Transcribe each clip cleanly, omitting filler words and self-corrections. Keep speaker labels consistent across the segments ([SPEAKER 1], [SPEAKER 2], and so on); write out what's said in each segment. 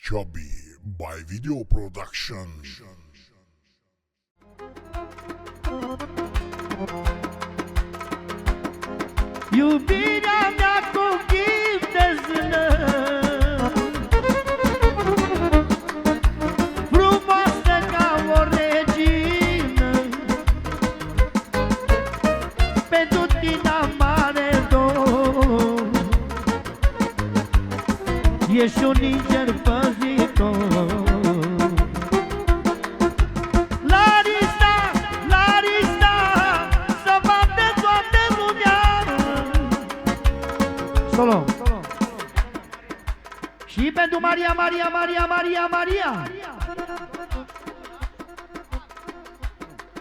[SPEAKER 1] Chubby by Video Production.
[SPEAKER 2] Iubirea mea cu chip de zână, frumoasă ca o regină, pentru tine am mare dor. Ești un înger păzitor. Solo. Și pentru Maria, Maria, Maria, Maria, Maria.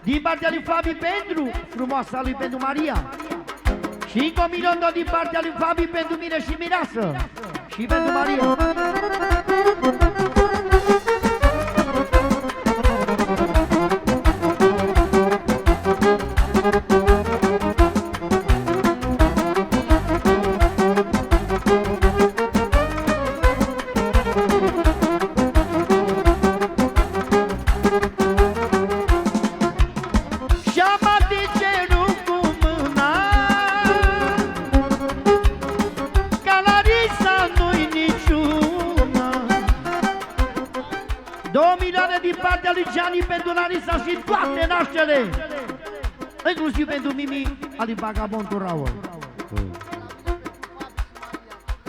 [SPEAKER 2] Din partea lui Fabi pentru frumoasa lui pentru Maria. Și încă 1 milion din partea lui Fabi pentru mine și mireasă. Și pentru Maria. Lui Gianni pentru Larisa și toate naștele, inclusiv pentru Mimi ali Vagabondul Raul.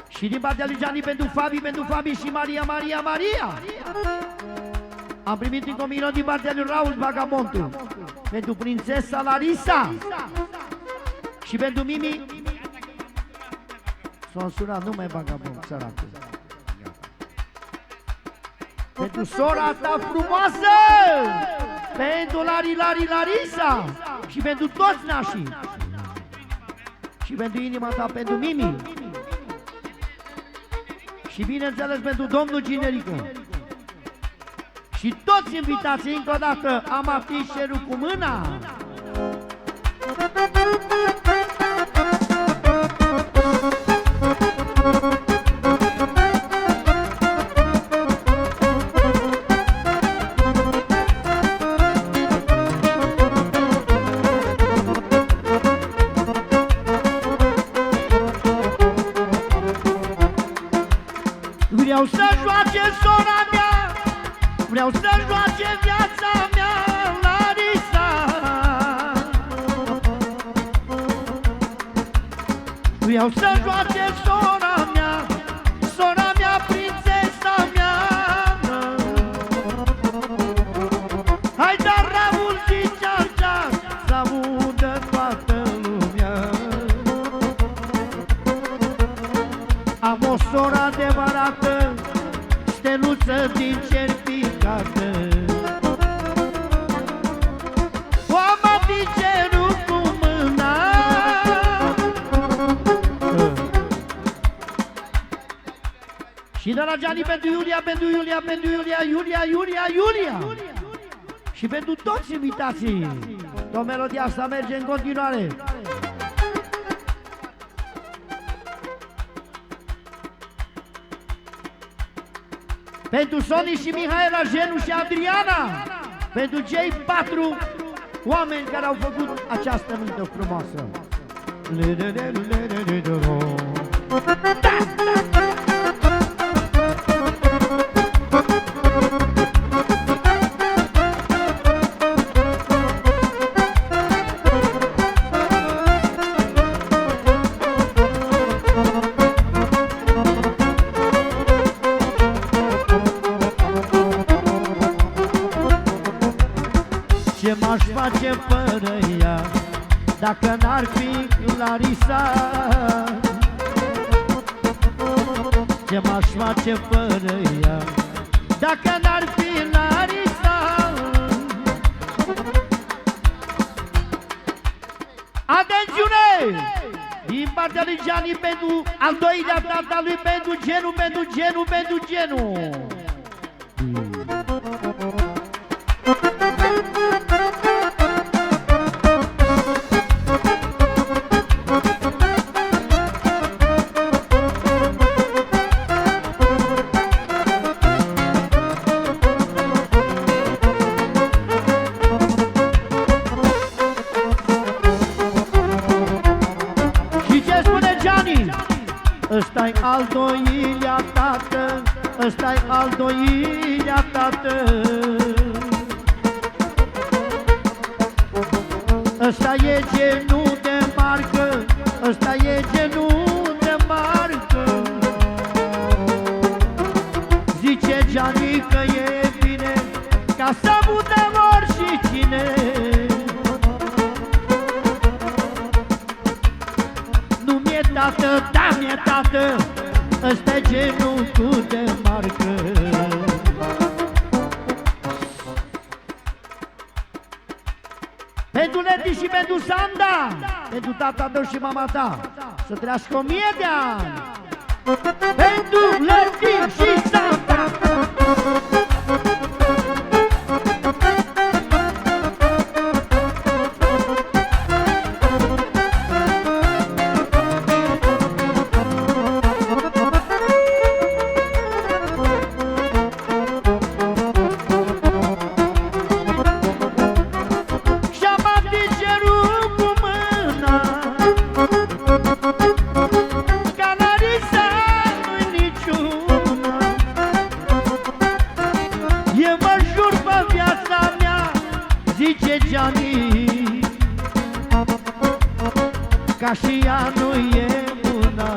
[SPEAKER 2] Și din partea lui Gianni pentru Fabi și Maria, Maria, Maria. Am primit încă 1 milion din partea lui Raul Vagabondul pentru prințesa Larisa și pentru Mimi. S-a sunat numai Vagabond, săracul. Pentru sora ta frumoasă, pentru Larisa și pentru toți nașii și pentru inima ta, pentru Mimi și bineînțeles pentru domnul Ginerică și toți invitații. Încă o dată am atins cerul cu mâna. Vreau să joace sora mea, vreau să joace viața mea, Larisa. Vreau să joace sora mea, prințesa mea. Hai dar Raul și Georgia să audă toată lumea. Am o soră adevărată, steluță din cer picată. O am din cerul cu mâna. Și de la Gianni pentru Iulia, pentru Iulia, pentru Iulia, Iulia. Și pentru toți invitații. O melodia asta merge în continuare. Pentru Sony și Mihaela, Genu și Adriana. Pentru cei 4 oameni care au făcut această nuntă frumoasă. Ce m-aș face fără ea, dacă n-ar fi Larisa? Ce m-aș face fără ea, dacă n-ar fi Larisa? Atențiune! Din partea lui Gianni pentru al doilea tata lui, pentru Genu. ăsta-i al doilea tată. Ăsta e genul de marcă, ăsta e genul de marcă. Zice Gianni că e bine ca să audă oricine. Nu mi-e tată, da mi-e tată, ăsta e genul de marcă. Pentru Leti și pentru Sanda, pentru tata tău și mama ta, să trăiască 1000 de ani. Pentru Leti și Sanda. Zice Gianni, ca și ea nu e bună.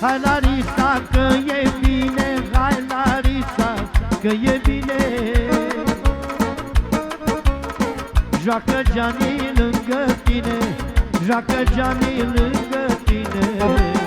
[SPEAKER 2] Hai Larisa că e bine, hai Larisa că e bine. Joacă Gianni lângă tine, joacă Gianni lângă tine.